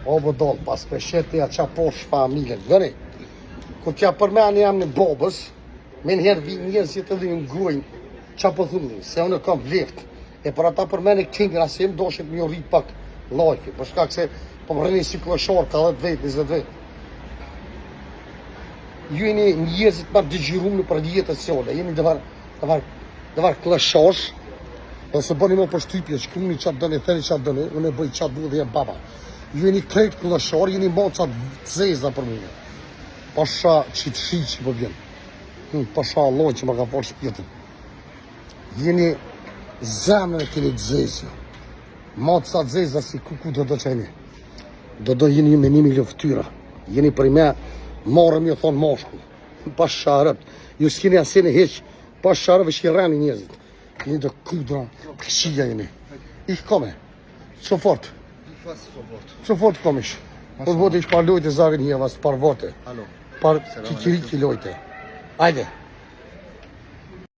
O vëdoll, pas peshete ja qa posh familjen. Vëni, kur t'ja përmeni jam në bobës, me njerë vi njerëzit edhe në grujnë, qa po thumë, se unë kam vleft. E për ata përmeni kingën, asë jem doshet me jo rrit pak lajfi, për shkak se po më rreni si kloshor, ka 10 vetë, 20 vetë. Ju jeni njerëzit marrë dëgjirum në për jetës jone, jeni dëvar kloshosh, dhe se bëni më përshtypje, shkruni qatë dëni, theni qatë dëni, unë e bëj qatë du dhe jem baba. Ju jeni krejt kloshor, jeni mocat zeza për mune. Pasha qitëshi që për vjen. Pasha Allah që më ka falë shpjetin. Jeni zemën e keni të zezë. Mocat zeza si kuku do qeni. Do jeni me 1 milion ftyra. Jeni për me marëm ju thonë moshku. Pasha rëpt. Ju s'kini asini heq. Pasha rëve që i rani njëzit. Jeni do kudra, këqia jeni. Ich kome. So fort. So fort komisch. Und wurde ich paar Leute sagen hier was, paar Worte. Hallo. Paar Kikiriki Leute. Ajde.